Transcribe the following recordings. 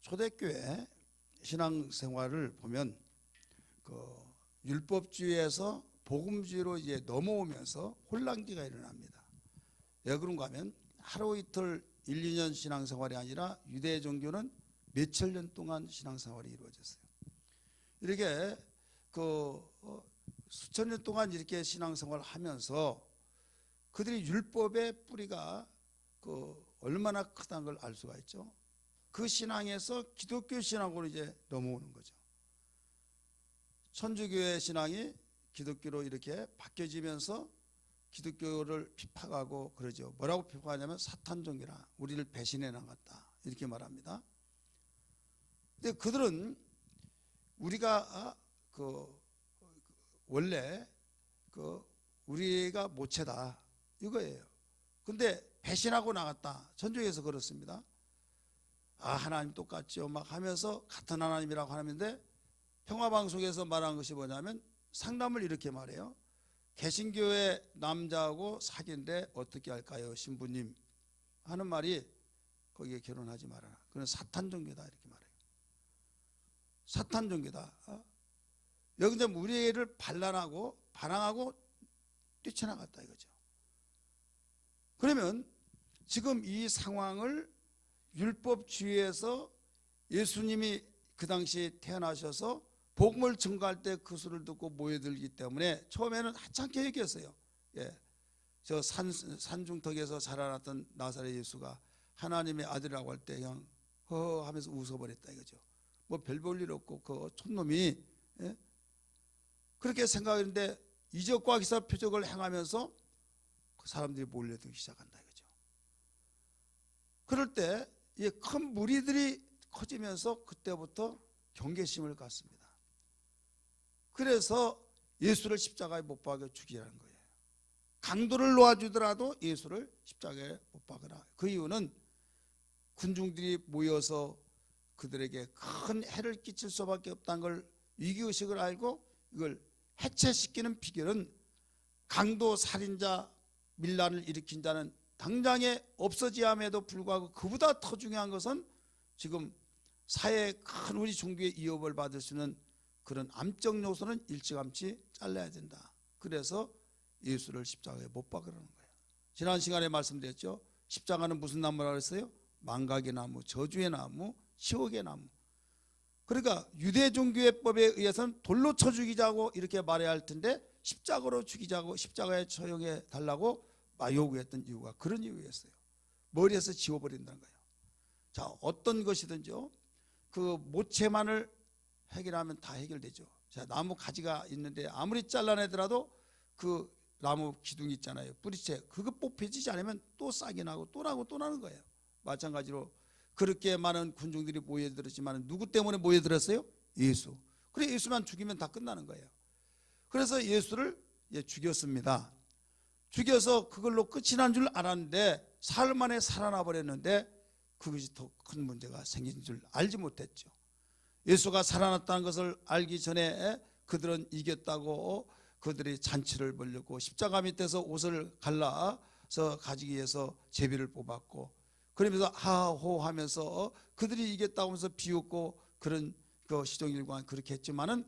초대교회 신앙생활을 보면 율법주의에서 복음주의로 이제 넘어오면서 혼란기가 일어납니다. 왜 그런가 하면 하루 이틀 1, 2년 신앙생활이 아니라 유대 종교는 몇천 년 동안 신앙생활이 이루어졌어요. 이렇게 수천 년 동안 이렇게 신앙생활을 하면서 그들이 율법의 뿌리가 얼마나 크다는 걸 알 수가 있죠. 그 신앙에서 기독교 신앙으로 이제 넘어오는 거죠. 천주교의 신앙이 기독교로 이렇게 바뀌어지면서 기독교를 핍박하고 그러죠. 뭐라고 핍박하냐면 사탄종이라, 우리를 배신해 나갔다, 이렇게 말합니다. 근데 그들은 우리가 원래 우리가 모체다 이거예요. 근데 배신하고 나갔다. 천주교에서 그렇습니다. 하나님 똑같죠 막 하면서 같은 하나님이라고 하는데, 평화방송에서 말한 것이 뭐냐면 상담을 이렇게 말해요. 개신교의 남자하고 사귄데 어떻게 할까요 신부님 하는 말이, 거기에 결혼하지 말아라, 그건 사탄 종교다 이렇게 말해요. 사탄 종교다. 여기 이제 우리를 반항하고 뛰쳐나갔다 이거죠. 그러면 지금 이 상황을 율법주의에서 예수님이 그 당시 태어나셔서 복음을 증거할 때 그 소리를 듣고 모여들기 때문에 처음에는 하찮게 얘기했어요. 저 산중턱에서 자라났던 나사렛 예수가 하나님의 아들이라고 할 때 그냥 허허 하면서 웃어버렸다 이거죠. 뭐 별 볼 일 없고 그 촌놈이, 그렇게 생각했는데 이적과 기사 표적을 행하면서 그 사람들이 몰려들기 시작한다 이거죠. 그럴 때 큰 무리들이 커지면서 그때부터 경계심을 갖습니다. 그래서 예수를 십자가에 못 박아 죽이라는 거예요. 강도를 놓아주더라도 예수를 십자가에 못 박으라. 그 이유는 군중들이 모여서 그들에게 큰 해를 끼칠 수밖에 없다는 걸, 위기의식을 알고 이걸 해체시키는 비결은 강도, 살인자, 밀란을 일으킨 자는 당장에 없어져야 함에도 불구하고 그보다 더 중요한 것은 지금 사회의 큰 우리 종교의 위협을 받을 수 있는 그런 암적 요소는 일찌감치 잘라야 된다. 그래서 예수를 십자가에 못 박으라는 거예요. 지난 시간에 말씀드렸죠. 십자가는 무슨 나무라고 했어요? 망각의 나무, 저주의 나무, 시옥의 나무. 그러니까 유대 종교의 법에 의해서는 돌로 쳐 죽이자고 이렇게 말해야 할 텐데 십자가로 죽이자고, 십자가에 처형해 달라고 요구했던 이유가 그런 이유였어요. 머리에서 지워버린다는 거예요. 자, 어떤 것이든지요, 그 모체만을 해결하면 다 해결되죠. 자, 나무 가지가 있는데 아무리 잘라내더라도 그 나무 기둥이 있잖아요, 뿌리채, 그거 뽑혀지지 않으면 또 싹이 나고 또 나고 또 나는 거예요. 마찬가지로 그렇게 많은 군중들이 모여들었지만 누구 때문에 모여들었어요? 예수. 그래, 예수만 죽이면 다 끝나는 거예요. 그래서 예수를 죽였습니다. 죽여서 그걸로 끝이 난 줄 알았는데 사흘 만에 살아나 버렸는데 그것이 더 큰 문제가 생긴 줄 알지 못했죠. 예수가 살아났다는 것을 알기 전에 그들은 이겼다고 그들이 잔치를 벌였고 십자가 밑에서 옷을 갈라서 가지기 위해서 제비를 뽑았고, 그러면서 하호 하면서 그들이 이겼다고 하면서 비웃고 그런 시종일관 그렇게 했지만은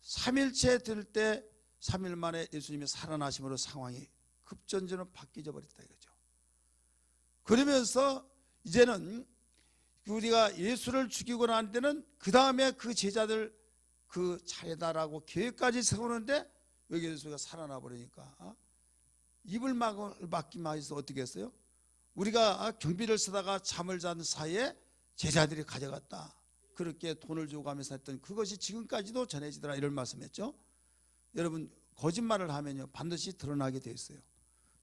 3일째 될 때 3일 만에 예수님이 살아나심으로 상황이 급전적으로 바뀌어 버렸다 이거죠. 그러면서 이제는 우리가 예수를 죽이고 난 때는 그 다음에 그 제자들 그 차례다라고 계획까지 세우는데 여기 예수가 살아나 버리니까 입을 막기만 해서 어떻게 했어요? 우리가 경비를 쓰다가 잠을 잔 사이에 제자들이 가져갔다, 그렇게 돈을 주고 가면서 했던 그것이 지금까지도 전해지더라, 이런 말씀했죠. 여러분, 거짓말을 하면요 반드시 드러나게 돼 있어요.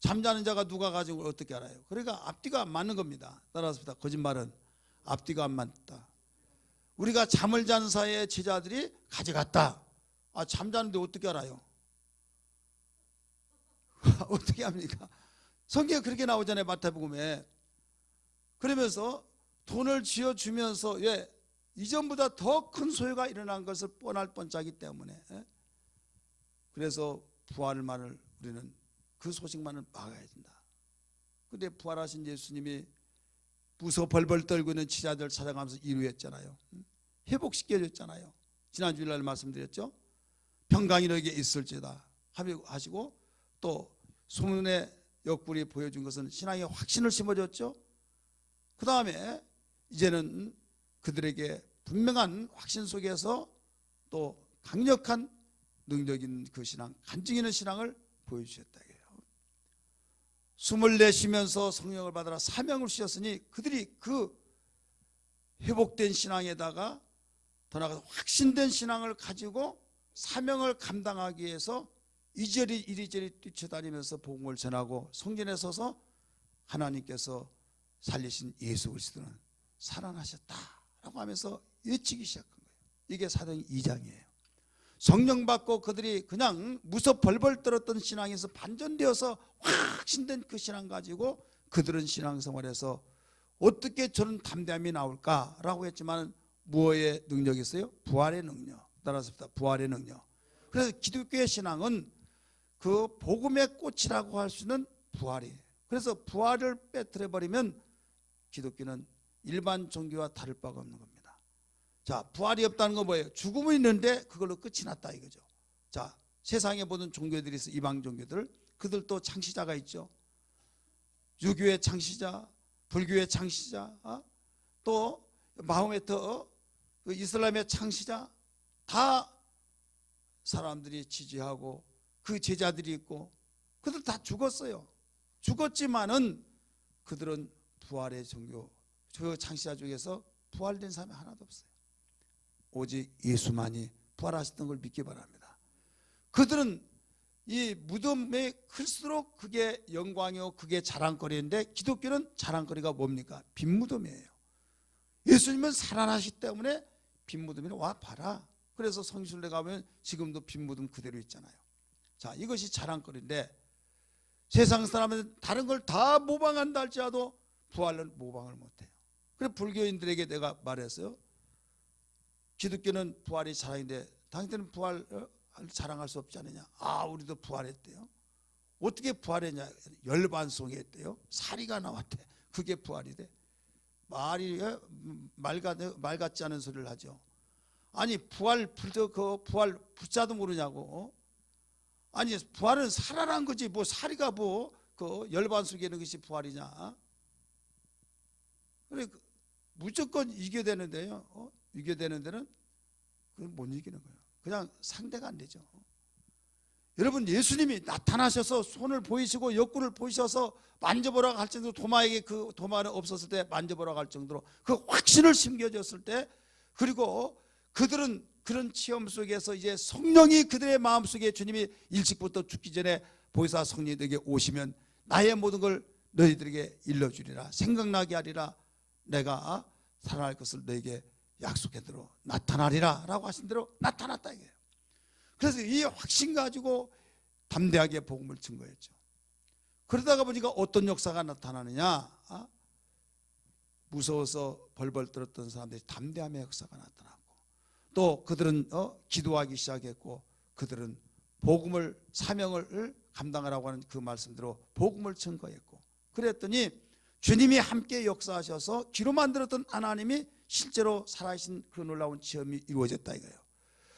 잠자는 자가 누가 가진 걸 어떻게 알아요? 그러니까 앞뒤가 안 맞는 겁니다. 따라서 거짓말은 앞뒤가 안 맞다. 우리가 잠을 잔 사이에 제자들이 가져갔다. 잠자는데 어떻게 알아요? 어떻게 합니까? 성경에 그렇게 나오잖아요, 마태복음에. 그러면서 돈을 쥐어주면서 이전보다 더 큰 소요가 일어난 것을 뻔할 뻔짜기 때문에, 그래서 부활만을 우리는 그 소식만을 막아야 된다. 그런데 부활하신 예수님이 무서 벌벌 떨고 있는 치자들 찾아가면서 이루했잖아요. 회복시켜줬잖아요. 지난 주일날 말씀드렸죠. 평강이 너에게 있을지다 하시고 또 소문의 옆구리 보여준 것은 신앙의 확신을 심어줬죠. 그 다음에 이제는 그들에게 분명한 확신 속에서 또 강력한 능력인 그 신앙, 간증 있는 신앙을 보여주셨다. 숨을 내쉬면서 성령을 받아라 사명을 주셨으니 그들이 그 회복된 신앙에다가 더 나아가서 확신된 신앙을 가지고 사명을 감당하기 위해서 이리저리 뛰쳐다니면서 복음을 전하고 성전에 서서 하나님께서 살리신 예수 그리스도는 살아나셨다라고 하면서 외치기 시작한 거예요. 이게 사도행 2장이에요. 성령 받고 그들이 그냥 무섭 벌벌 떨었던 신앙에서 반전되어서 확신된 그 신앙 가지고 그들은 신앙생활에서 어떻게 저는 담대함이 나올까라고 했지만 무엇의 능력이 있어요? 부활의 능력. 따라서 부활의 능력. 그래서 기독교의 신앙은 그 복음의 꽃이라고 할 수 있는 부활이에요. 그래서 부활을 빼뜨려버리면 기독교는 일반 종교와 다를 바가 없는 겁니다. 자, 부활이 없다는 건 뭐예요? 죽음이 있는데 그걸로 끝이 났다 이거죠. 자, 세상에 모든 종교들이 있어. 이방 종교들, 그들도 창시자가 있죠. 유교의 창시자, 불교의 창시자, 또 마호메트, 그 이슬람의 창시자, 다 사람들이 지지하고 그 제자들이 있고 그들 다 죽었어요. 죽었지만은 그들은 부활의 종교, 그 창시자 중에서 부활된 사람이 하나도 없어요. 오직 예수만이 부활하셨던 걸 믿기 바랍니다. 그들은 이 무덤에 클수록 그게 영광이고 그게 자랑거리인데 기독교는 자랑거리가 뭡니까? 빈 무덤이에요. 예수님은 살아나시기 때문에 빈 무덤에 와 봐라. 그래서 성신례 가면 지금도 빈 무덤 그대로 있잖아요. 자, 이것이 자랑거리인데 세상 사람은 다른 걸 다 모방한다 할지라도 부활은 모방을 못해요. 그래서 불교인들에게 내가 말했어요. 기독교는 부활이 자랑인데 당신들은 부활을 자랑할 수 없지 않느냐. 아, 우리도 부활했대요. 어떻게 부활했냐. 열반송했대요. 사리가 나왔대. 그게 부활이 돼. 말 같지 않은 소리를 하죠. 아니 부활 불자도 모르냐고. 아니 부활은 살아난 거지 뭐 사리가 뭐 그 열반송에 있는 것이 부활이냐. 그래 무조건 이겨야 되는데요. 이겨야 되는 데는 그건 못 이기는 거예요. 그냥 상대가 안 되죠. 여러분 예수님이 나타나셔서 손을 보이시고 옆구리를 보이셔서 만져보라고 할 정도로 도마에게 그 도마는 없었을 때 만져보라고 할 정도로 그 확신을 심겨줬을 때 그리고 그들은 그런 체험 속에서 이제 성령이 그들의 마음속에 주님이 일찍부터 죽기 전에 보혜사 성령에게 오시면 나의 모든 걸 너희들에게 일러주리라 생각나게 하리라 내가 살아날 것을 너에게 약속한 대로 나타나리라 라고 하신 대로 나타났다 이거예요. 그래서 이 확신 가지고 담대하게 복음을 증거했죠. 그러다가 보니까 어떤 역사가 나타나느냐. 무서워서 벌벌 떨었던 사람들이 담대함의 역사가 나타났고 또 그들은 기도하기 시작했고 그들은 복음을 사명을 감당하라고 하는 그 말씀대로 복음을 증거했고 그랬더니 주님이 함께 역사하셔서 귀로만 들었던 하나님이 실제로 살아계신 그 놀라운 체험이 이루어졌다 이거예요.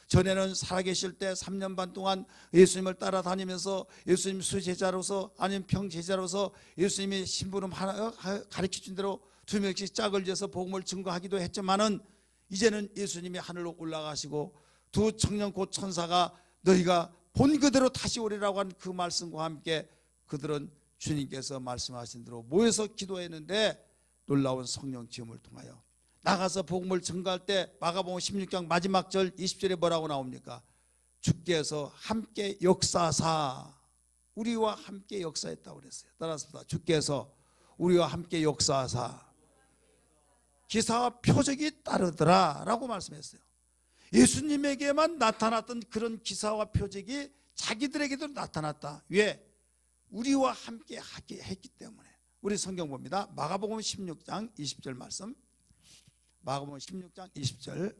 전에는 살아계실 때 3년 반 동안 예수님을 따라다니면서 예수님 수제자로서 아니면 평제자로서 예수님이 심부름 하나 가르쳐준 대로 2명씩 짝을 지어서 복음을 증거하기도 했지만은 이제는 예수님이 하늘로 올라가시고 두 청년 곧 천사가 너희가 본 그대로 다시 오리라고 한 그 말씀과 함께 그들은 주님께서 말씀하신 대로 모여서 기도했는데 놀라운 성령 체험을 통하여 나가서 복음을 증거할 때 마가복음 16장 마지막 절 20절에 뭐라고 나옵니까? 주께서 함께 역사하사 우리와 함께 역사했다고 그랬어요. 따라서 주께서 우리와 함께 역사하사 기사와 표적이 따르더라 라고 말씀했어요. 예수님에게만 나타났던 그런 기사와 표적이 자기들에게도 나타났다. 왜? 우리와 함께 했기 때문에. 우리 성경 봅니다. 마가복음 16장 20절 말씀. 마가복음 16장 20절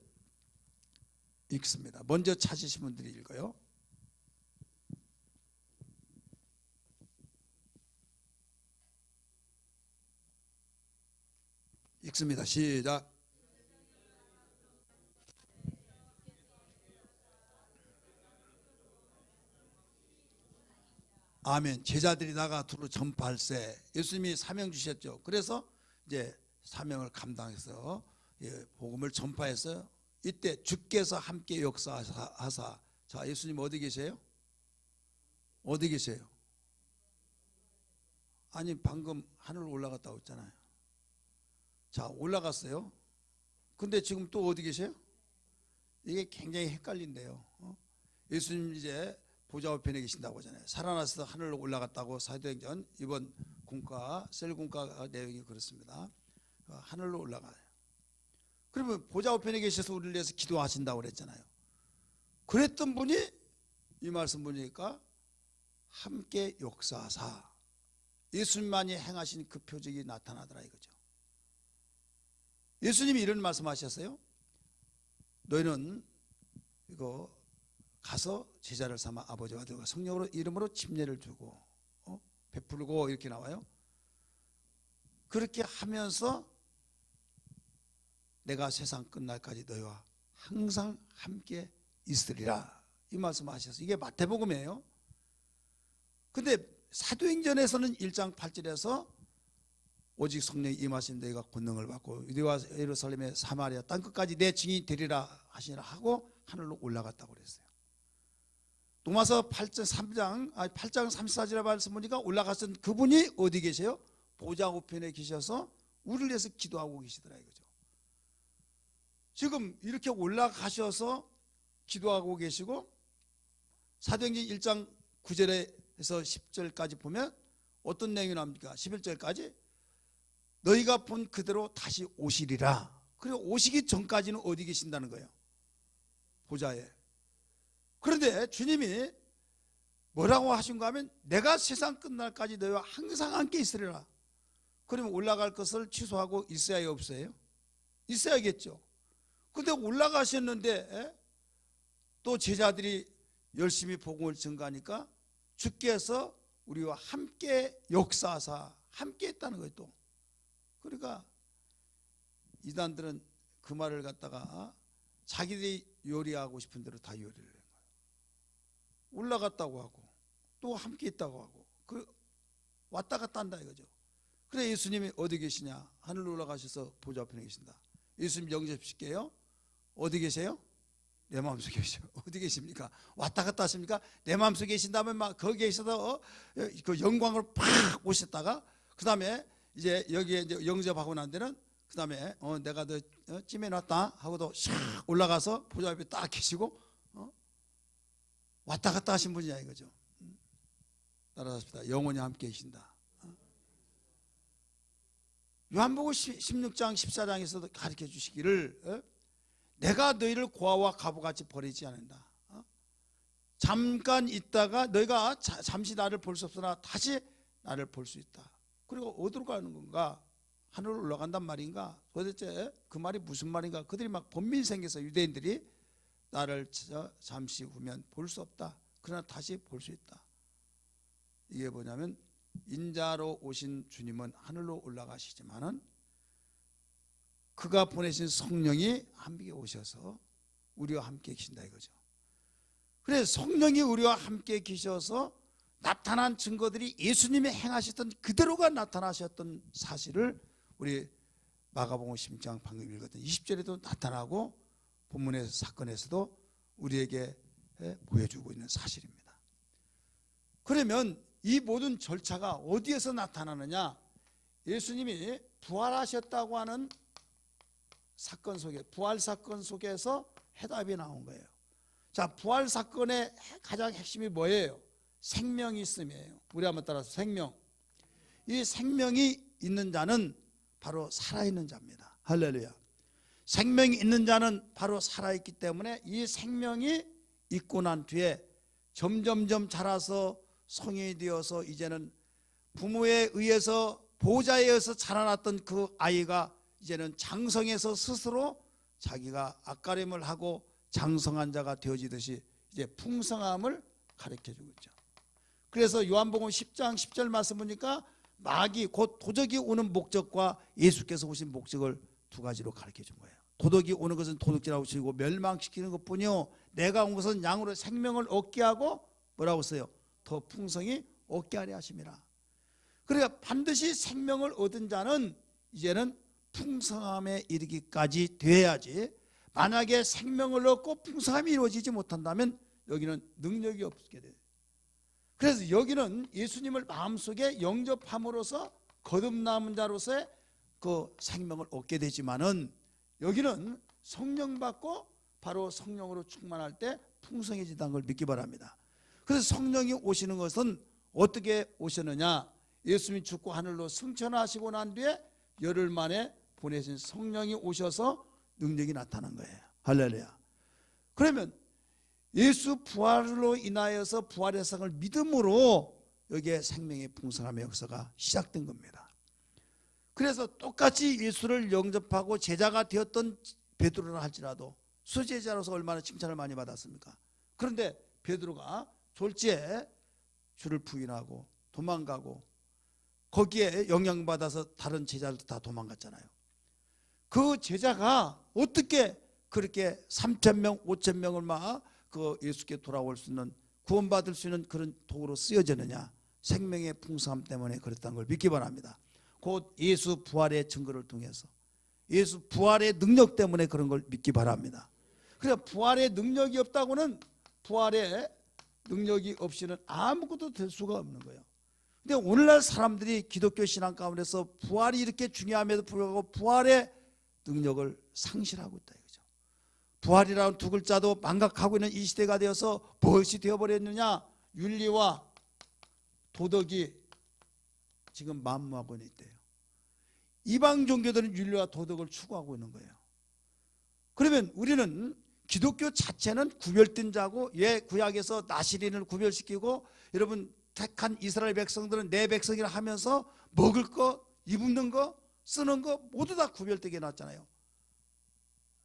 읽습니다. 먼저 찾으신 분들이 읽어요. 읽습니다. 시작. 아멘. 제자들이 나가 두루 전파할세. 예수님이 사명 주셨죠. 그래서 이제 사명을 감당해서 복음을 전파해서 이때 주께서 함께 역사하사. 자, 예수님 어디 계세요? 어디 계세요? 아니 방금 하늘 올라갔다고 했잖아요. 자, 올라갔어요. 근데 지금 또 어디 계세요? 이게 굉장히 헷갈린대요. 예수님 이제 보좌 우편에 계신다고 하잖아요. 살아나서 하늘로 올라갔다고 사도행전 이번 군가 셀군가 내용이 그렇습니다. 하늘로 올라가요. 그러면 보좌 우편에 계셔서 우리를 위해서 기도하신다고 그랬잖아요. 그랬던 분이 이 말씀 보니까 함께 역사하사, 예수님만이 행하신 그 표적이 나타나더라 이거죠. 예수님이 이런 말씀하셨어요. 너희는 이거 가서 제자를 삼아 아버지와 아들과 성령으로 이름으로 침례를 주고 베풀고 이렇게 나와요. 그렇게 하면서 내가 세상 끝날까지 너희와 항상 함께 있으리라 이 말씀하셔서 이게 마태복음이에요. 근데 사도행전에서는 1장 8절에서 오직 성령이 임하신 너희가 권능을 받고 유대와 예루살렘의 사마리아 땅끝까지 내 증인이 되리라 하시니라 하고 하늘로 올라갔다고 그랬어요. 로마서 8장 34절에 말씀 보니까 올라가신 그분이 어디 계세요? 보좌 우편에 계셔서 우리를 위해서 기도하고 계시더라 이거죠. 지금 이렇게 올라가셔서 기도하고 계시고 사도행전 1장 9절에서 10절까지 보면 어떤 내용이 나옵니까? 11절까지 너희가 본 그대로 다시 오시리라. 그리고 오시기 전까지는 어디 계신다는 거예요? 보좌에. 그런데 주님이 뭐라고 하신가 하면 내가 세상 끝날까지 너희와 항상 함께 있으리라. 그러면 올라갈 것을 취소하고 있어야 없어요? 있어야겠죠. 근데 올라가셨는데 또 제자들이 열심히 복음을 전가하니까 주께서 우리와 함께 역사하사 함께 했다는 거예요 또. 그러니까 이단들은 그 말을 갖다가 자기들이 요리하고 싶은 대로 다 요리를 한 거예요. 올라갔다고 하고 또 함께 있다고 하고 그 왔다 갔다 한다 이거죠. 그래 예수님이 어디 계시냐? 하늘로 올라가셔서 보좌 앞에 계신다. 예수님 영접시켜요. 어디 계세요? 내 마음속에 계셔. 어디 계십니까? 왔다 갔다 하십니까? 내 마음속에 계신다면 막 거기에 있어서 그 영광을 팍 오셨다가 그 다음에 이제 여기에 이제 영접하고 난 데는 그 다음에 내가 너 찜해놨다 하고도 샥 올라가서 보좌 앞에 딱 계시고 왔다 갔다 하신 분이야 이거죠. 따라합시다. 영원히 함께 계신다. 요한복음 16장 14장에서도 가르쳐 주시기를 내가 너희를 고아와 가부같이 버리지 않는다. 잠깐 있다가 너희가 잠시 나를 볼 수 없으나 다시 나를 볼 수 있다. 그리고 어디로 가는 건가? 하늘로 올라간단 말인가? 도대체 그 말이 무슨 말인가? 그들이 막 번민이 생겨서 유대인들이 나를 잠시 후면 볼 수 없다. 그러나 다시 볼 수 있다. 이게 뭐냐면 인자로 오신 주님은 하늘로 올라가시지만은 그가 보내신 성령이 함께 오셔서 우리와 함께 계신다 이거죠. 그래서 성령이 우리와 함께 계셔서 나타난 증거들이 예수님이 행하셨던 그대로가 나타나셨던 사실을 우리 마가복음 16장 방금 읽었던 20절에도 나타나고 본문의 사건에서도 우리에게 보여주고 있는 사실입니다. 그러면 이 모든 절차가 어디에서 나타나느냐? 예수님이 부활하셨다고 하는 사건 속에, 부활 사건 속에서 해답이 나온 거예요. 자, 부활 사건의 가장 핵심이 뭐예요? 생명이 있음이에요. 우리 한번 따라서 생명. 이 생명이 있는 자는 바로 살아있는 자입니다. 할렐루야. 생명이 있는 자는 바로 살아있기 때문에 이 생명이 있고 난 뒤에 점점점 자라서 성인이 되어서 이제는 부모에 의해서 보호자에 의해서 자라났던 그 아이가 이제는 장성해서 스스로 자기가 앞가림을 하고 장성한 자가 되어지듯이 이제 풍성함을 가르쳐주고 있죠. 그래서 요한복음 10장 10절 말씀 보니까 마귀 곧 도적이 오는 목적과 예수께서 오신 목적을 두 가지로 가르쳐 준 거예요. 도덕이 오는 것은 도둑질하고 치고 멸망시키는 것뿐이요, 내가 온 것은 양으로 생명을 얻게 하고 뭐라고 써요? 더 풍성히 얻게 하려 하심이라. 그러니까 반드시 생명을 얻은 자는 이제는 풍성함에 이르기까지 돼야지, 만약에 생명을 얻고 풍성함이 이루어지지 못한다면 여기는 능력이 없게 돼요. 그래서 여기는 예수님을 마음속에 영접함으로써 거듭남은 자로서의 그 생명을 얻게 되지만은, 여기는 성령 받고 바로 성령으로 충만할 때 풍성해진다는 걸 믿기 바랍니다. 그래서 성령이 오시는 것은 어떻게 오셨느냐? 예수님이 죽고 하늘로 승천하시고 난 뒤에 열흘 만에 보내신 성령이 오셔서 능력이 나타난 거예요. 할렐루야. 그러면 예수 부활로 인하여서 부활의 상을 믿음으로 여기에 생명의 풍성함의 역사가 시작된 겁니다. 그래서 똑같이 예수를 영접하고 제자가 되었던 베드로라 할지라도 수제자로서 얼마나 칭찬을 많이 받았습니까? 그런데 베드로가 졸지에 주를 부인하고 도망가고 거기에 영향받아서 다른 제자들도 다 도망갔잖아요. 그 제자가 어떻게 그렇게 3,000명, 5,000명을 막 그 예수께 돌아올 수 있는, 구원받을 수 있는 그런 도구로 쓰여졌느냐? 생명의 풍성함 때문에 그랬다는 걸 믿기 바랍니다. 곧 예수 부활의 증거를 통해서, 예수 부활의 능력 때문에 그런 걸 믿기 바랍니다. 그래서 부활의 능력이 없다고는, 부활의 능력이 없이는 아무것도 될 수가 없는 거예요. 근데 오늘날 사람들이 기독교 신앙 가운데서 부활이 이렇게 중요함에도 불구하고 부활의 능력을 상실하고 있다 이거죠. 부활이라는 두 글자도 망각하고 있는 이 시대가 되어서 무엇이 되어버렸느냐? 윤리와 도덕이 지금 만무하고 있대요. 이방 종교들은 윤리와 도덕을 추구하고 있는 거예요. 그러면 우리는 기독교 자체는 구별된 자고, 예, 구약에서 나시린을 구별시키고, 여러분 택한 이스라엘 백성들은 내 백성이라 하면서 먹을 거, 입는 거, 쓰는 거 모두 다 구별되게 해놨잖아요.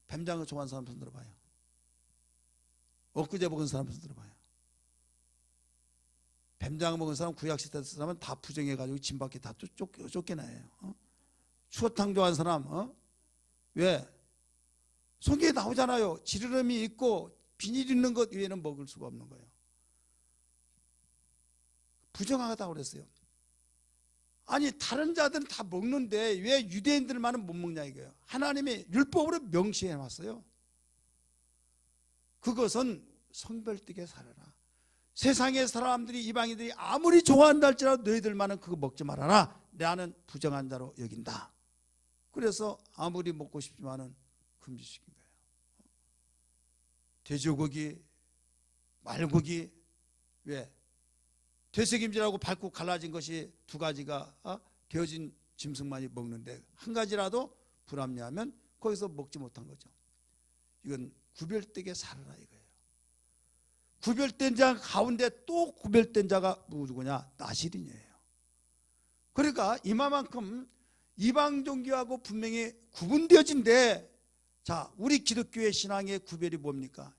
뱀장어 좋아하는 사람 손 들어봐요. 엊그제 먹은 사람 손 들어봐요. 뱀장어 먹은 사람, 구약시대 사람은 다 부정해가지고 진 밖에 다 쫓겨나요. 추어탕 좋아하는 사람, 왜? 성경에 나오잖아요. 지르름이 있고 비닐 있는 것 외에는 먹을 수가 없는 거예요. 부정하다고 그랬어요. 아니 다른 자들은 다 먹는데 왜 유대인들만은 못 먹냐 이거예요. 하나님이 율법으로 명시해 놨어요. 그것은 성별되게 살아라. 세상의 사람들이, 이방인들이 아무리 좋아한다 할지라도 너희들만은 그거 먹지 말아라. 나는 부정한 자로 여긴다. 그래서 아무리 먹고 싶지만은 금지시킨 거예요. 돼지고기, 말고기, 왜? 되새김질하고 밟고 갈라진 것이 두 가지가 되어진 짐승만이 먹는데 한 가지라도 불합리하면 거기서 먹지 못한 거죠. 이건 구별되게 살아라 이거예요. 구별된 자 가운데 또 구별된 자가 누구냐? 나시린이에요. 그러니까 이만큼 이방 종교하고 분명히 구분되어진데, 자, 우리 기독교의 신앙의 구별이 뭡니까?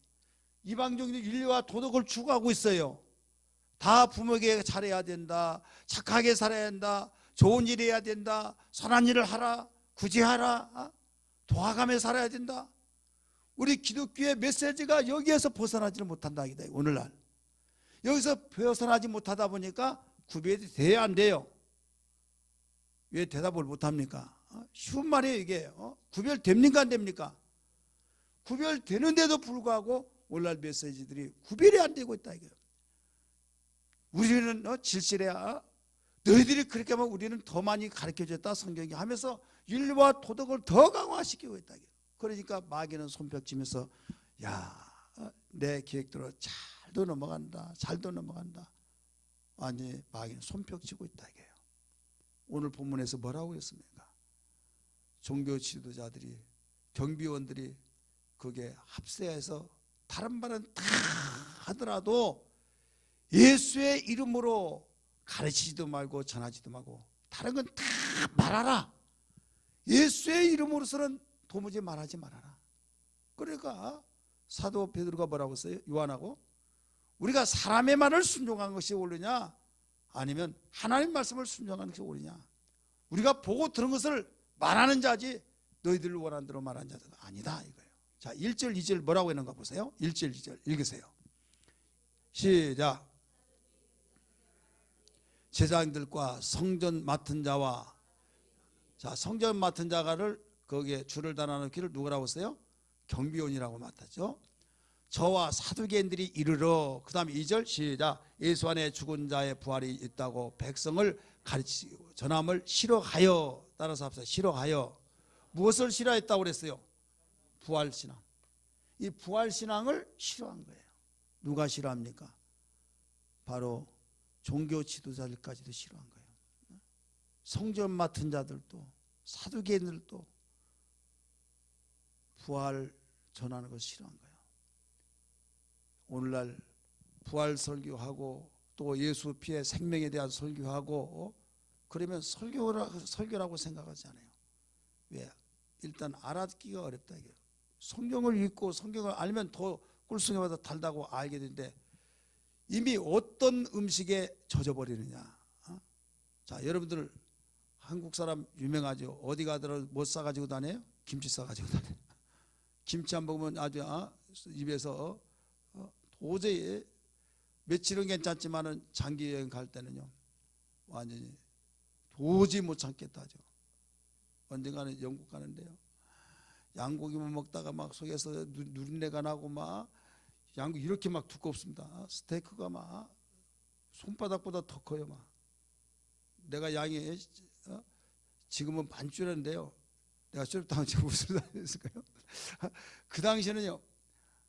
이방 종교는 윤리와 도덕을 추구하고 있어요. 다 부모에게 잘해야 된다, 착하게 살아야 된다, 좋은 일 해야 된다, 선한 일을 하라, 구제하라, 도와가며 살아야 된다. 우리 기독교의 메시지가 여기에서 벗어나지를 못한다. 오늘날 여기서 벗어나지 못하다 보니까 구별이 돼야 안 돼요. 왜 대답을 못합니까? 쉬운 말이에요 이게. 구별됩니까 안 됩니까? 구별되는데도 불구하고 오늘날 메시지들이 구별이 안 되고 있다 이거예요. 우리는 질실해야, 너희들이 그렇게 하면 우리는 더 많이 가르쳐줬다 성경이 하면서 윤리와 도덕을 더 강화시키고 있다. 그러니까 마귀는 손뼉치면서 야, 내 계획대로 잘도 넘어간다, 잘도 넘어간다. 아니, 마귀는 손뼉치고 있다 이게요. 오늘 본문에서 뭐라고 했습니까? 종교 지도자들이, 경비원들이 그게 합세해서 다른 말은 다 하더라도 예수의 이름으로 가르치지도 말고 전하지도 말고 다른 건 다 말하라. 예수의 이름으로서는 도무지 말하지 말아라. 그러니까 사도 베드로가 뭐라고 써요? 요한하고 우리가 사람의 말을 순종한 것이 옳으냐, 아니면 하나님 말씀을 순종하는 것이 옳으냐? 우리가 보고 들은 것을 말하는 자지 너희들 원하는 대로 말하는 자들 아니다 이거예요. 자, 1절 2절 뭐라고 했는가 보세요. 1절 2절 읽으세요. 시작. 제사장들과 성전 맡은 자와, 자, 성전 맡은 자가를 거기에 줄을 달아놓은 길을 누구라고 했어요? 경비원이라고 맡았죠. 저와 사두개인들이 이르러, 그 다음에 2절 시작. 예수 안에 죽은 자의 부활이 있다고 백성을 가르치고 전함을 싫어하여, 따라서 합시다. 싫어하여. 무엇을 싫어했다고 그랬어요? 부활신앙. 이 부활신앙을 싫어한 거예요. 누가 싫어합니까? 바로 종교 지도자들까지도 싫어한 거예요. 성전 맡은 자들도 사두개인들도 부활 전하는 것을 싫어한 거예요. 오늘날 부활 설교하고 또 예수 피해 생명에 대한 설교하고 그러면 설교라고 생각하지 않아요. 왜? 일단 알아듣기가 어렵다 이게. 성경을 읽고 성경을 알면 더 꿀송이보다 달다고 알게 되는데 이미 어떤 음식에 젖어버리느냐. 자, 여러분들 한국 사람 유명하죠. 어디 가더라도 뭐 싸가지고 다녀요? 김치 싸가지고 다녀요. 김치 안 먹으면 아주 입에서 도저히 며칠은 괜찮지만은 장기 여행 갈 때는요 완전히 도저히 못 참겠다 하죠. 언젠가는 영국 가는데요, 양고기만 먹다가 막 속에서 누린내가 나고 막 양고기 이렇게 막 두껍습니다. 스테이크가 막 손바닥보다 더 커요. 막 내가 양이 지금은 반줄인데요, 내가 쫄딱 제가 무슨 다녔을까요? 그 당시에는요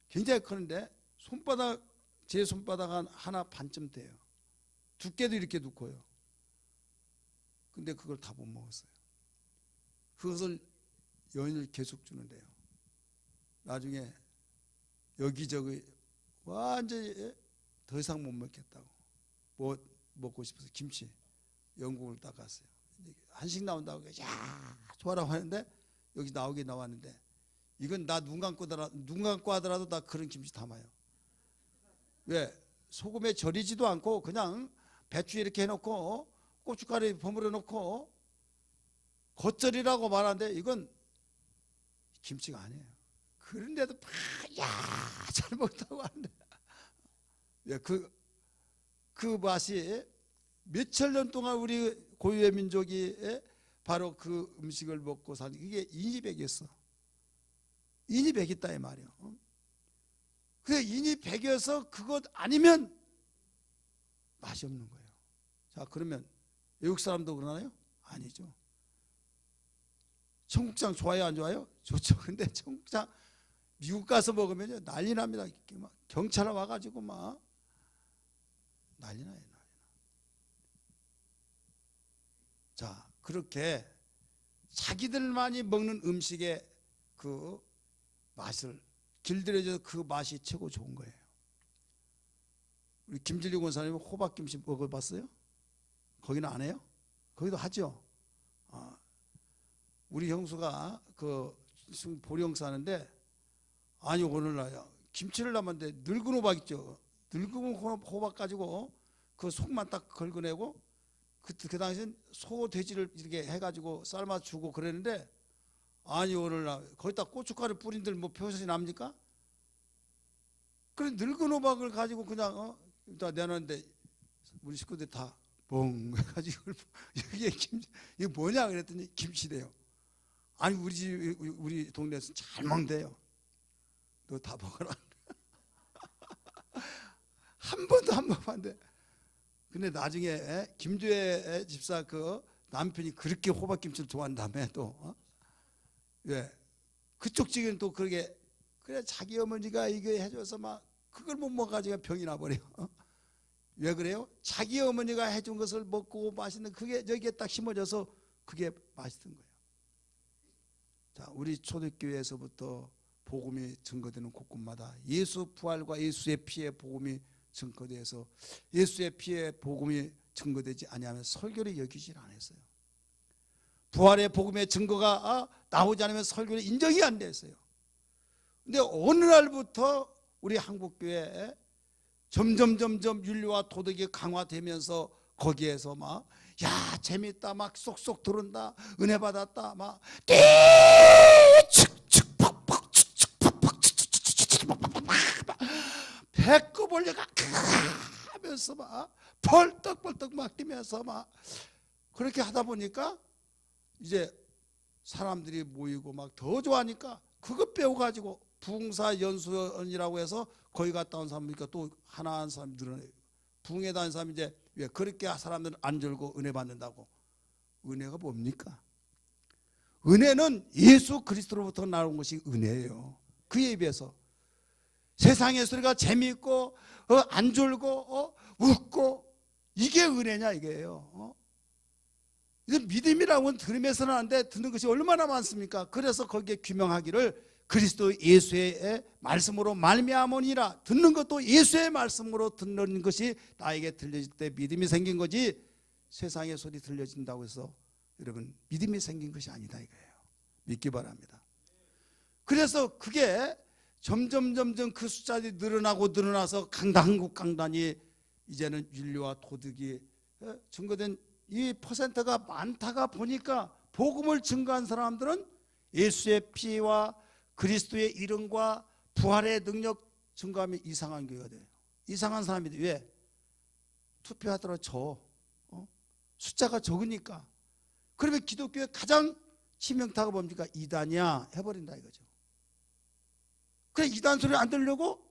굉장히 크는데 제 손바닥 하나 반쯤 돼요. 두께도 이렇게 두꺼요. 근데 그걸 다 못 먹었어요. 그것을 연일 계속 주는데요, 나중에 여기저기 완전히 더 이상 못 먹겠다고, 뭐 먹고 싶어서 김치 영국을 딱 갔어요. 한식 나온다고 야 좋아라고 하는데 여기 나왔는데 이건 나 눈 감고 하더라도 나 그런 김치 담아요. 왜? 소금에 절이지도 않고 그냥 배추 이렇게 해놓고 고춧가루 버무려 놓고 겉절이라고 말하는데 이건 김치가 아니에요. 그런데도 잘 먹다고 하는데 왜? 그 맛이 몇천 년 동안 우리 고유의 민족이 바로 그 음식을 먹고 사는, 이게 인이백이었어. 인이백이다 이 말이에요. 근데 인이백이어서 그것 아니면 맛이 없는 거예요. 자, 그러면 외국 사람도 그러나요? 아니죠. 청국장 좋아요 안 좋아요? 좋죠. 근데 청국장 미국 가서 먹으면 난리 납니다. 막 경찰 와가지고 막 난리 나요. 자, 그렇게 자기들만이 먹는 음식의 그 맛을 길들여져서 그 맛이 최고 좋은 거예요. 우리 김진리 권사님 호박김치 먹어봤어요? 거기는 안 해요? 거기도 하죠. 우리 형수가 그 보령 사는데, 아니 오늘날 김치를 담았는데 늙은 호박 있죠. 늙은 호박 가지고 그 속만 딱 긁어내고 그 당시엔 소 돼지를 이렇게 해가지고 삶아 주고 그랬는데, 아니 오늘날 거기다 고춧가루 뿌린들 뭐 표시 납니까? 그래 늙은 호박을 가지고 그냥 다 내놨는데 우리 식구들 다 뻥 해가지고 이게 김치 이게 뭐냐 그랬더니 김치래요. 아니 우리 동네에서 잘 먹는데요. 너 다 먹어라. 한 번도 안 먹어봤는데. 근데 나중에 김주혜 집사 그 남편이 그렇게 호박김치를 좋아한다며 또 왜? 그쪽 집은 또 그러게 그래 자기 어머니가 이게 해줘서 막 그걸 못 먹어가지고 병이 나버려. 왜 그래요? 자기 어머니가 해준 것을 먹고 맛있는 그게 여기에 딱 심어져서 그게 맛있던 거예요. 자, 우리 초대교회에서부터 복음이 증거되는 곳곳마다 예수 부활과 예수의 피의 복음이 증거돼서 예수의 피의 복음이 증거되지 아니하면 설교를 여기질 않았어요. 부활의 복음의 증거가 나오지 않으면 설교를 인정이 안 됐어요. 근데 어느 날부터 우리 한국교회에 점점 윤리와 도덕이 강화되면서 거기에서 막 야 재밌다 막 쏙쏙 들은다 은혜 받았다 막 띠축축 퍽퍽 축축 퍽퍽 축축축 배꼽 올려가 하면서 막 벌떡벌떡 막 뛰면서 막 그렇게 하다 보니까 이제 사람들이 모이고 막 더 좋아하니까 그거 배워가지고 부흥사 연수원이라고 해서 거기 갔다 온 사람이니까 또 하나 한 사람이 늘어나요. 부흥에 다닌 사람이 이제 왜 그렇게 사람들은 안 줄고 은혜 받는다고. 은혜가 뭡니까? 은혜는 예수 그리스도로부터 나온 것이 은혜예요. 그에 비해서 세상의 소리가 재미있고 안 졸고 웃고 이게 은혜냐 이게요. 믿음이라고는 들으면서는 안 돼. 듣는 것이 얼마나 많습니까? 그래서 거기에 규명하기를 그리스도 예수의 말씀으로 말미암으니라. 듣는 것도 예수의 말씀으로 듣는 것이 나에게 들려질 때 믿음이 생긴 거지 세상의 소리 들려진다고 해서 여러분 믿음이 생긴 것이 아니다 이거예요. 믿기 바랍니다. 그래서 그게 점점 그 숫자들이 늘어나서 한국 강단이 이제는 윤리와 도덕이 증거된 이 퍼센트가 많다가 보니까 복음을 증거한 사람들은 예수의 피와 그리스도의 이름과 부활의 능력 증거하면 이상한 교회가 돼요. 이상한 사람이 돼요. 왜? 투표하더라도 숫자가 적으니까. 그러면 기독교의 가장 치명타가 뭡니까? 이단이야 해버린다 이거죠. 그래 이단 소리 안 들으려고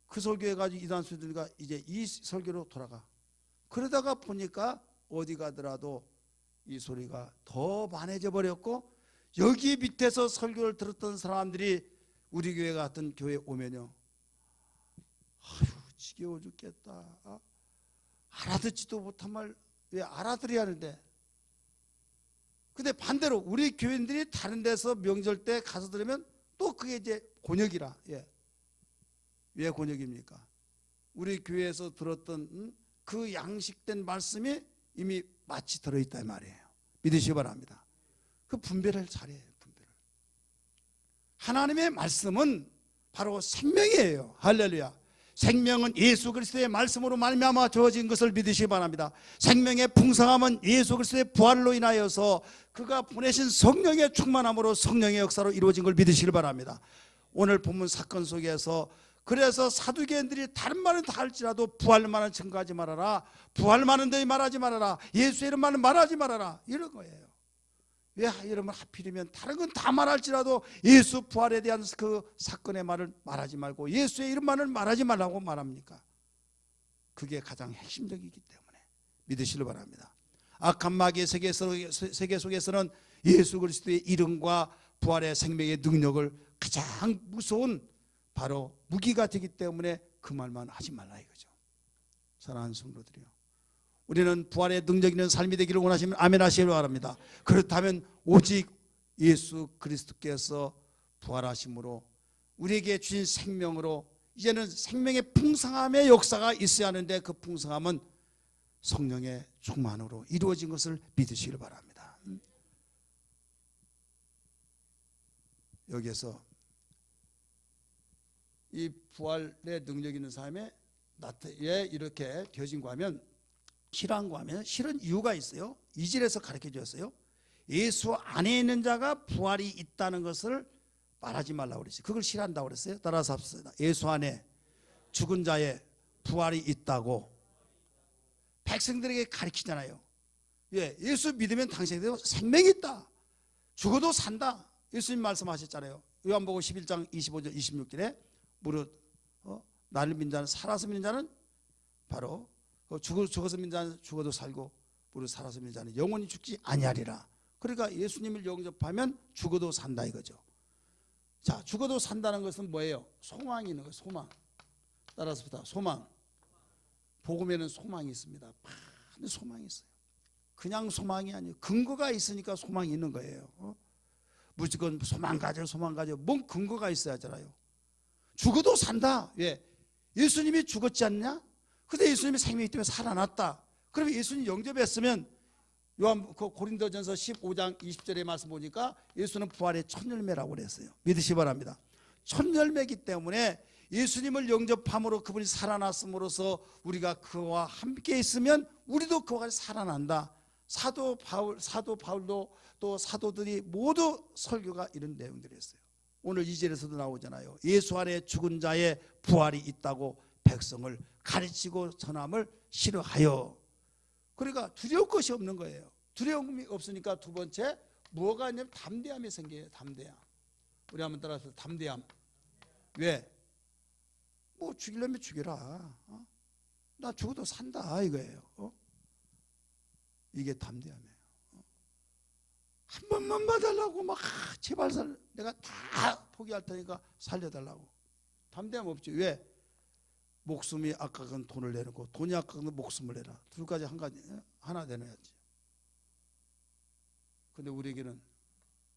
그 설교해 가지고 이단 소리 들으니까 이제 이 설교로 돌아가. 그러다가 보니까 어디 가더라도 이 소리가 더 많아져 버렸고 여기 밑에서 설교를 들었던 사람들이 우리 교회 같은 교회 오면요 아유 지겨워 죽겠다. 알아듣지도 못한 말 왜 알아들어야 하는데. 근데 반대로 우리 교인들이 다른 데서 명절 때 가서 들으면 또 그게 이제 곤욕이라. 왜 곤욕입니까? 우리 교회에서 들었던 그 양식된 말씀이 이미 마치 들어있다 이 말이에요. 믿으시기 바랍니다. 그 분별을 잘해요. 분별을. 하나님의 말씀은 바로 생명이에요. 할렐루야. 생명은 예수 그리스도의 말씀으로 말미암아 주어진 것을 믿으시기 바랍니다. 생명의 풍성함은 예수 그리스도의 부활로 인하여서 그가 보내신 성령의 충만함으로 성령의 역사로 이루어진 걸 믿으시기 바랍니다. 오늘 본문 사건 속에서 그래서 사두개인들이 다른 말은 다 할지라도 부활만은 증거하지 말아라. 부활만은 너희 말하지 말아라. 예수의 이름만은 말하지 말아라. 이런 거예요. 왜 이름을 하필이면 다른 건 다 말할지라도 예수 부활에 대한 그 사건의 말을 말하지 말고 예수의 이름만을 말하지 말라고 말합니까? 그게 가장 핵심적이기 때문에 믿으시길 바랍니다. 악한 마귀의 세계 속에서는 예수 그리스도의 이름과 부활의 생명의 능력을 가장 무서운 바로 무기가 되기 때문에 그 말만 하지 말라 이거죠. 사랑하는 성도들이요, 우리는 부활의 능력 있는 삶이 되기를 원하시면 아멘 하시기 바랍니다. 그렇다면 오직 예수 그리스도께서 부활하심으로 우리에게 주신 생명으로 이제는 생명의 풍성함의 역사가 있어야 하는데 그 풍성함은 성령의 충만으로 이루어진 것을 믿으시길 바랍니다. 여기에서 이 부활의 능력 있는 삶에 이렇게 되어진가 하면 실한가 하면 실은 이유가 있어요. 2절에서 가르쳐 주었어요. 예수 안에 있는 자가 부활이 있다는 것을 말하지 말라고 그랬어요. 그걸 실한다고 그랬어요. 따라서 합시다. 예수 안에 죽은 자의 부활이 있다고 백성들에게 가르치잖아요. 예수 믿으면 당신에게 생명이 있다. 죽어도 산다. 예수님 말씀하셨잖아요. 요한복음 11장 25절 26절에 무릇 나를 믿는 자는 살아서 믿는 자는 바로 죽어서 믿는 자는 죽어도 살고 무릇 살아서 믿는 자는 영원히 죽지 아니하리라. 그러니까 예수님을 영접하면 죽어도 산다 이거죠. 자, 죽어도 산다는 것은 뭐예요? 소망이 있는 거예요. 소망. 따라서 부터 소망. 복음에는 소망이 있습니다. 많은 소망이 있어요. 그냥 소망이 아니에요. 근거가 있으니까 소망이 있는 거예요. 무조건 소망 가져 뭔 근거가 있어야 하잖아요. 죽어도 산다. 왜? 예수님이 죽었지 않냐? 근데 예수님이 생명이 때문에 살아났다. 그러면 예수님 영접했으면 고린도전서 15장 20절의 말씀 보니까 예수는 부활의 첫 열매라고 그랬어요. 믿으시 바랍니다. 첫 열매이기 때문에 예수님을 영접함으로 그분이 살아났음으로써 우리가 그와 함께 있으면 우리도 그와 같이 살아난다. 사도 바울도 또 사도들이 모두 설교가 이런 내용들이었어요. 오늘 2절에서도 나오잖아요. 예수 안에 죽은 자의 부활이 있다고 백성을 가르치고 전함을 싫어하여. 그러니까 두려울 것이 없는 거예요. 두려움이 없으니까 두 번째 뭐가 있냐면 담대함이 생겨요. 담대함. 우리 한번 따라서 담대함. 왜? 뭐 죽이려면 죽여라. 나 죽어도 산다 이거예요. 이게 담대함이에요. 한 번만 봐달라고 막 제발 내가 다 포기할 테니까 살려달라고. 담대함 없지. 왜? 목숨이 아까운 돈을 내놓고 돈이 아까운 목숨을 내라. 둘 가지 하나 내놔야지. 근데 우리에게는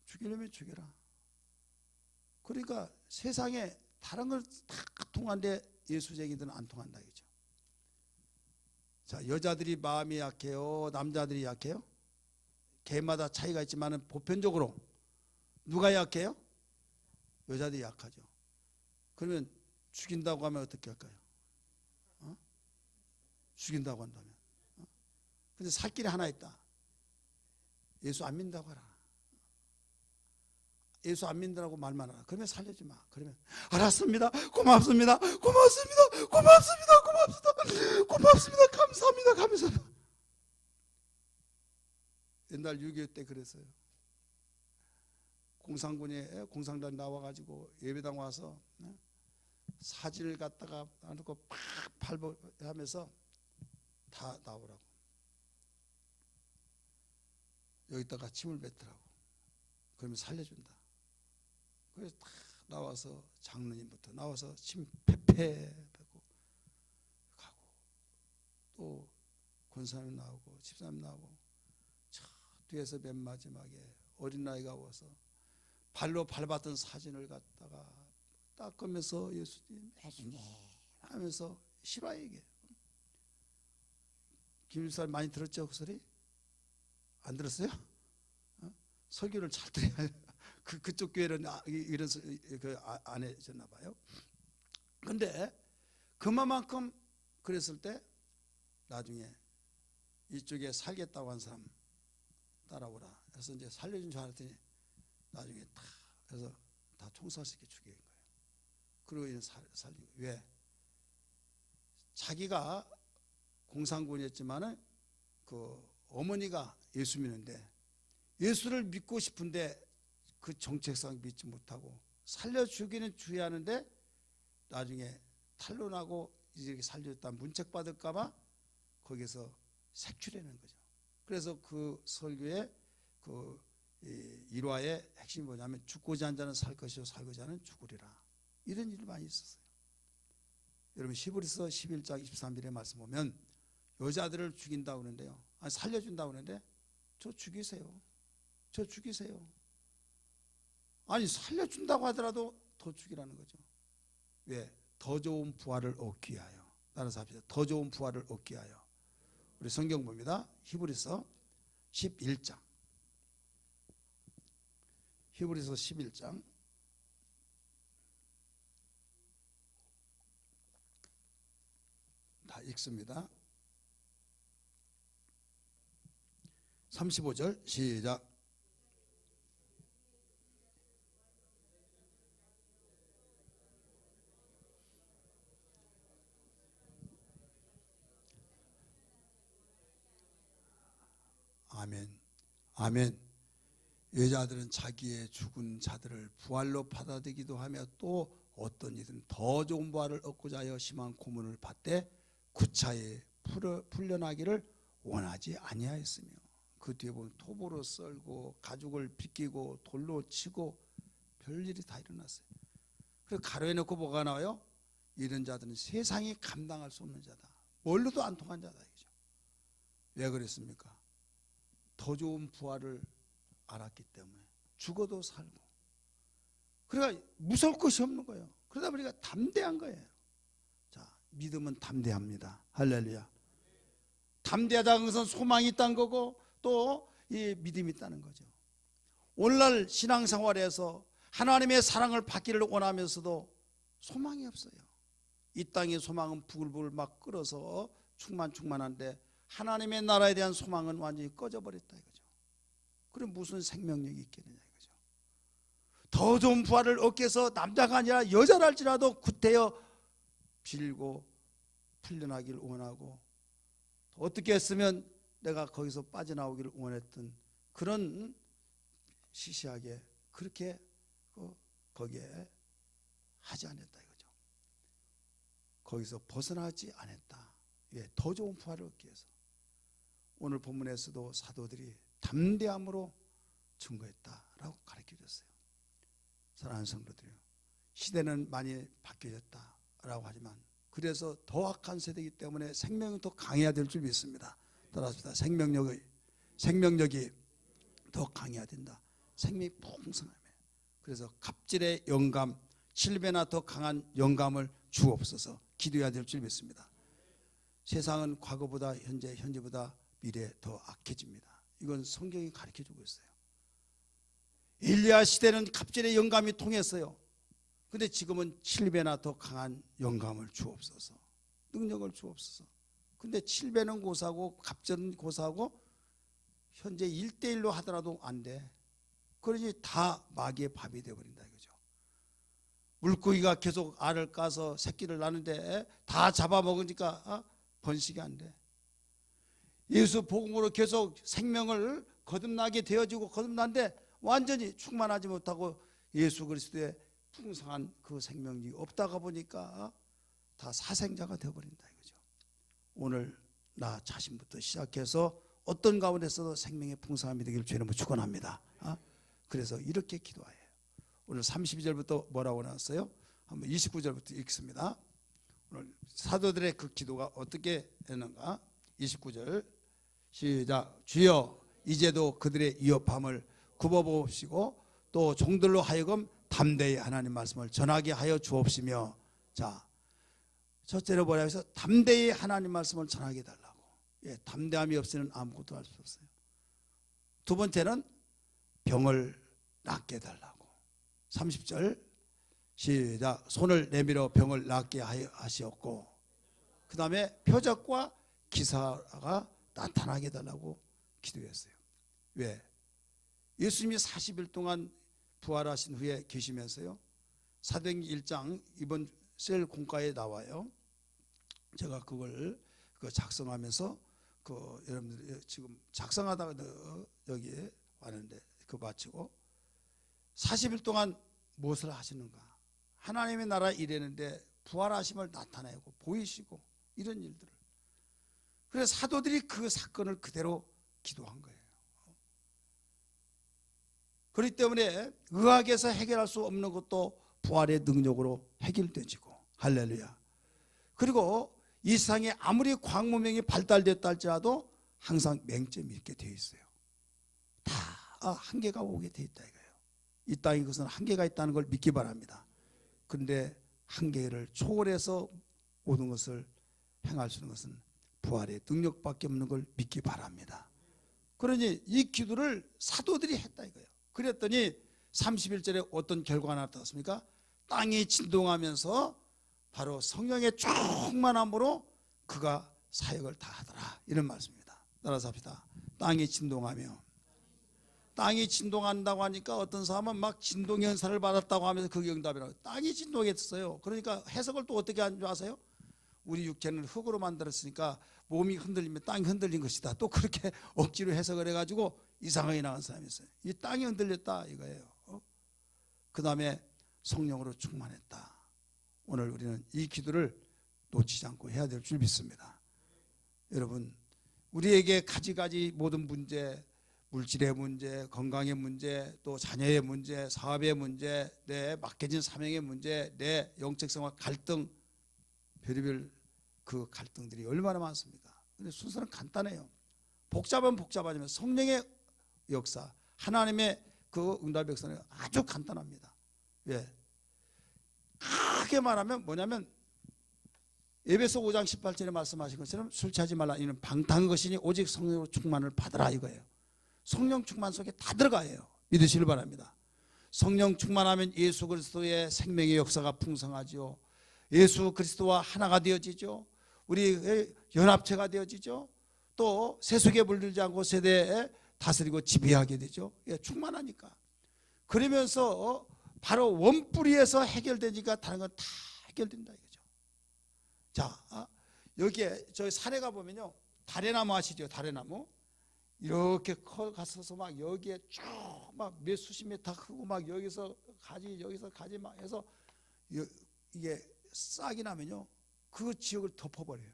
죽이려면 죽여라. 그러니까 세상에 다른 걸 다 통한데 예수쟁이들은 안 통한다 이거죠. 자, 여자들이 마음이 약해요? 남자들이 약해요? 개마다 차이가 있지만 보편적으로 누가 약해요? 여자들이 약하죠. 그러면 죽인다고 하면 어떻게 할까요? 죽인다고 한다면. 근데 살 길이 하나 있다. 예수 안 믿는다고 하라. 예수 안 믿는다고 말만 하라. 그러면 살려지 마. 그러면 알았습니다. 고맙습니다. 고맙습니다. 고맙습니다. 고맙습니다. 고맙습니다. 감사합니다. 감사합니다. 옛날 6.25 때 그랬어요. 공산군에 공산당 나와가지고 예배당 와서 사진을 갖다가 놔놓고 팍 발버하면서 다 나오라고. 여기다가 침을 뱉더라고. 그러면 살려준다. 그래서 다 나와서 장로님부터 나와서 침 패패 뱉고 가고, 또 권사님 나오고 집사님 나오고, 저 뒤에서 맨 마지막에 어린아이가 와서 발로 밟았던 사진을 갖다가 닦으면서 예수님 하면서 실화얘기해요. 김일사님 많이 들었죠? 그 소리? 안 들었어요? 설교를 잘 들어야 그쪽 교회는 이런 안 해줬나 봐요. 근데 그만큼 그랬을 때 나중에 이쪽에 살겠다고 한 사람 따라오라 해서 이제 살려준 줄 알았더니 나중에 다 해서 다 총살시켜 죽인 거예요. 그리고 이제 살리고. 왜? 자기가 공산군이었지만은 그 어머니가 예수 믿는데 예수를 믿고 싶은데 그 정책상 믿지 못하고 살려 주기는 주의하는데 나중에 탄론하고 이제 살려줬다 문책 받을까봐 거기서 색출하는 거죠. 그래서 그 설교의 그 일화의 핵심이 뭐냐면 죽고자 한 자는 살 것이요 살고자 하는 죽으리라. 이런 일이 많이 있었어요. 여러분 히브리서 11장 23절의 말씀 보면 여자들을 죽인다고 하는데요. 아니 살려준다고 하는데 저 죽이세요. 저 죽이세요. 아니 살려준다고 하더라도 더 죽이라는 거죠. 왜? 더 좋은 부활을 얻기 위하여. 따라서 합시다. 더 좋은 부활을 얻기 위하여. 우리 성경 봅니다. 히브리서 11장. 히브리서 11장 다 읽습니다. 35절 시작. 아멘. 아멘. 여자들은 자기의 죽은 자들을 부활로 받아들이기도 하며 또 어떤 이들은 더 좋은 부활을 얻고자 하여 심한 고문을 받되 구차히 풀려나기를 원하지 아니하였으며 그 뒤에 보면 톱으로 썰고 가죽을 빗기고 돌로 치고 별일이 다 일어났어요. 그래서 가로해놓고 뭐가 나와요? 이런 자들은 세상이 감당할 수 없는 자다. 뭘로도 안 통한 자다. 왜 그랬습니까? 더 좋은 부활을 알았기 때문에 죽어도 살고, 그러니까 무서울 것이 없는 거예요. 그러다 보니까 담대한 거예요. 자, 믿음은 담대합니다. 할렐루야. 담대하다는 것은 소망이 있다는 거고 또 이 믿음이 있다는 거죠. 오늘날 신앙생활에서 하나님의 사랑을 받기를 원하면서도 소망이 없어요. 이 땅의 소망은 부글부글 막 끓어서 충만한데 하나님의 나라에 대한 소망은 완전히 꺼져버렸다 이거죠. 그럼 무슨 생명력이 있겠느냐 이거죠. 더 좋은 부활을 얻기 위해서 남자가 아니라 여자랄지라도 구태여 빌고 풀려나길 원하고, 어떻게 했으면 내가 거기서 빠져나오기를 원했던 그런 시시하게 그렇게 거기에 하지 않았다 이거죠. 거기서 벗어나지 않았다. 더 좋은 부활을 얻기 위해서. 오늘 본문에서도 사도들이 담대함으로 증거했다라고 가르쳐줬어요. 사랑하는 성도들이요, 시대는 많이 바뀌어졌다라고 하지만 그래서 더 악한 세대이기 때문에 생명이 더 강해야 될 줄 믿습니다. 따라서 생명력이 더 강해야 된다. 생명이 풍성하며, 그래서 갑질의 영감 7배나 더 강한 영감을 주옵소서 기도해야 될 줄 믿습니다. 세상은 과거보다 현재보다 미래 더 악해집니다. 이건 성경이 가르쳐주고 있어요. 엘리야 시대는 갑질의 영감이 통했어요. 근데 지금은 7배나 더 강한 영감을 주옵소서, 능력을 주옵소서. 근데 7배는 고사고 갑질은 고사고 현재 1대1로 하더라도 안 돼. 그러니 다 마귀의 밥이 되어버린다 이거죠. 물고기가 계속 알을 까서 새끼를 낳는데 다 잡아먹으니까 번식이 안 돼. 예수 복음으로 계속 생명을 거듭나게 되어지고 거듭난데 완전히 충만하지 못하고 예수 그리스도의 풍성한 그 생명이 없다가 보니까 다 사생자가 되어버린다 이거죠. 오늘 나 자신부터 시작해서 어떤 가운데서도 생명의 풍성함이 되기를 주의 이름으로 축원합니다. 그래서 이렇게 기도해요. 오늘 32절부터 뭐라고 나왔어요? 한번 29절부터 읽습니다. 오늘 사도들의 그 기도가 어떻게 했는가? 29절 시작. 주여 이제도 그들의 위협함을 굽어보시고 또 종들로 하여금 담대히 하나님 말씀을 전하게 하여 주옵시며. 자, 첫째로 뭐라 해서 담대히 하나님 말씀을 전하게 해달라고. 담대함이 없이는 아무것도 할 수 없어요. 두 번째는 병을 낫게 해달라고. 30절 시작. 손을 내밀어 병을 낫게 하시었고, 그 다음에 표적과 기사가 나타나게 해달라고 기도했어요. 왜? 예수님이 40일 동안 부활하신 후에 계시면서요, 사도행전 1장 이번 셀 공과에 나와요. 제가 그걸 작성하면서 여러분들이 지금 작성하다가 여기에 왔는데 그거 마치고 40일 동안 무엇을 하시는가? 하나님의 나라 일했는데 부활하심을 나타내고 보이시고 이런 일들을. 그래서 사도들이 그 사건을 그대로 기도한 거예요. 그렇기 때문에 의학에서 해결할 수 없는 것도 부활의 능력으로 해결되지고, 할렐루야. 그리고 이 세상에 아무리 광무명이 발달됐다 할지라도 항상 맹점이 있게 되어 있어요. 다 한계가 오게 되어 있다 이거예요. 이 땅의 것은 한계가 있다는 걸 믿기 바랍니다. 그런데 한계를 초월해서 모든 것을 행할 수 있는 것은 부활의 능력밖에 없는 걸 믿기 바랍니다. 그러니 이 기도를 사도들이 했다 이거예요. 그랬더니 31절에 어떤 결과가 나타났습니까? 땅이 진동하면서 바로 성령의 충만함으로 그가 사역을 다 하더라, 이런 말씀입니다. 따라서 합시다. 땅이 진동하며. 땅이 진동한다고 하니까 어떤 사람은 막 진동연사를 받았다고 하면서 그게 응답이라고. 땅이 진동했어요. 그러니까 해석을 또 어떻게 하는 줄 아세요? 우리 육체는 흙으로 만들었으니까 몸이 흔들리면 땅이 흔들린 것이다, 또 그렇게 억지로 해석을 해가지고 이상하게 나간 사람이 있어요. 이 땅이 흔들렸다 이거예요. 그 다음에 성령으로 충만했다. 오늘 우리는 이 기도를 놓치지 않고 해야 될 줄 믿습니다. 여러분, 우리에게 가지가지 모든 문제, 물질의 문제, 건강의 문제, 또 자녀의 문제, 사업의 문제, 내 맡겨진 사명의 문제, 내 영적 생활 갈등, 별의별 그 갈등들이 얼마나 많습니까? 근데 순서는 간단해요. 복잡하면 복잡하지만 성령의 역사, 하나님의 그 응답의 역사는 아주 간단합니다. 왜? 크게 말하면 뭐냐면 에베소 5장 18절에 말씀하신 것처럼 술 취하지 말라, 이는 방탕한 것이니 오직 성령으로 충만을 받으라 이거예요. 성령 충만 속에 다 들어가요. 믿으시길 바랍니다. 성령 충만하면 예수 그리스도의 생명의 역사가 풍성하지요. 예수 그리스도와 하나가 되어지죠. 우리 연합체가 되어지죠. 또 세속에 물들지 않고 세대에 다스리고 지배하게 되죠. 충만하니까. 그러면서 바로 원뿌리에서 해결되니까 다른 건 다 해결된다 이거죠. 자, 여기에 저희 산에 가 보면요, 다래나무 아시죠? 다래나무 이렇게 커 갔어서 막 여기에 쭉 막 몇 수십 미터 크고 막 여기서 가지 막 해서 이게 싹이 나면요, 그 지역을 덮어버려요.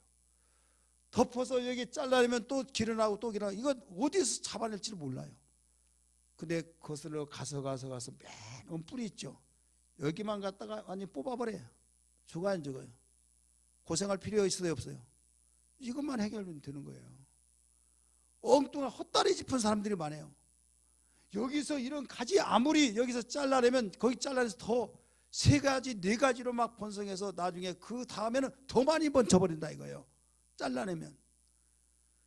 덮어서 여기 잘라내면 또 길어나고 또 길어나고, 이건 어디서 잡아낼지를 몰라요. 근데 거슬러 가서 맨 원뿌리 있죠. 여기만 갖다가 완전히 뽑아버려요. 죽어 안 죽어요? 고생할 필요 있어요 없어요? 이것만 해결되면 되는 거예요. 엉뚱한 헛다리 짚은 사람들이 많아요. 여기서 이런 가지 아무리 여기서 잘라내면 거기 잘라내서 더 세 가지 네 가지로 막 번성해서 나중에 그 다음에는 더 많이 번져버린다 이거예요. 잘라내면.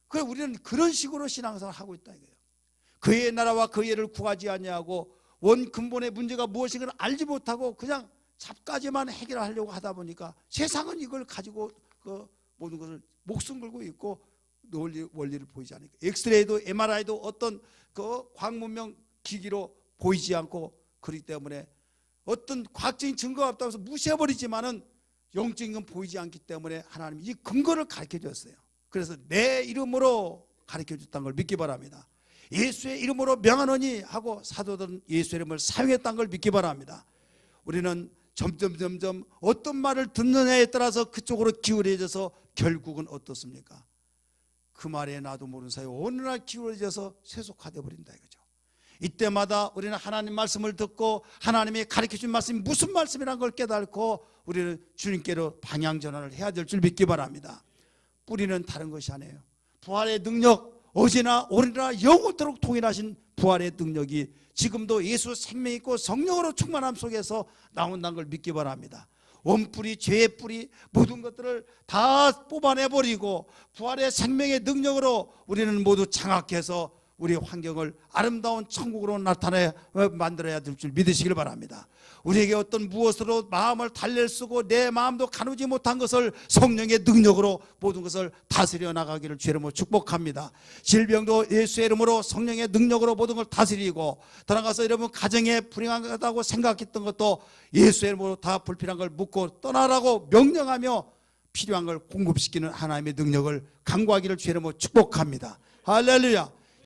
그래 우리는 그런 식으로 신앙생활을 하고 있다 이거예요. 그의 나라와 그의 일을 구하지 아니하고 원 근본의 문제가 무엇인가를 알지 못하고 그냥 잡가지만 해결하려고 하다 보니까 세상은 이걸 가지고 그 모든 것을 목숨 걸고 있고 원리를 보이지 않으니까, 엑스레이도 MRI도 어떤 그 광문명 기기로 보이지 않고, 그렇기 때문에 어떤 과학적인 증거가 없다고 해서 무시해버리지만은 영적인 건 보이지 않기 때문에 하나님이 이 근거를 가르쳐 줬어요. 그래서 내 이름으로 가르쳐 줬다는 걸 믿기 바랍니다. 예수의 이름으로 명하노니 하고 사도들은 예수의 이름을 사용했다는 걸 믿기 바랍니다. 우리는 점점 어떤 말을 듣느냐에 따라서 그쪽으로 기울어져서 결국은 어떻습니까? 그 말에 나도 모르는 사이에 어느 날 기울어져서 세속화되어 버린다 이거죠. 이때마다 우리는 하나님 말씀을 듣고 하나님이 가르쳐준 말씀이 무슨 말씀이라는 걸 깨닫고 우리는 주님께로 방향 전환을 해야 될 줄 믿기 바랍니다. 뿌리는 다른 것이 아니에요. 부활의 능력, 어제나 오늘이나 영원토록 통일하신 부활의 능력이 지금도 예수 생명 있고 성령으로 충만함 속에서 나온다는 걸 믿기 바랍니다. 원뿌리, 죄의 뿌리, 모든 것들을 다 뽑아내버리고 부활의 생명의 능력으로 우리는 모두 장악해서 우리 환경을 아름다운 천국으로 나타내 만들어야 될 줄 믿으시길 바랍니다. 우리에게 어떤 무엇으로 마음을 달랠 쓰고 내 마음도 가누지 못한 것을 성령의 능력으로 모든 것을 다스려 나가기를 주의 이름으로 축복합니다. 질병도 예수의 이름으로 성령의 능력으로 모든 걸 다스리고, 더 나아가서 여러분 가정에 불행하다고 생각했던 것도 예수의 이름으로 다 불필요한 걸 묻고 떠나라고 명령하며 필요한 걸 공급시키는 하나님의 능력을 간구하기를 주의 이름으로 축복합니다. 할렐루야.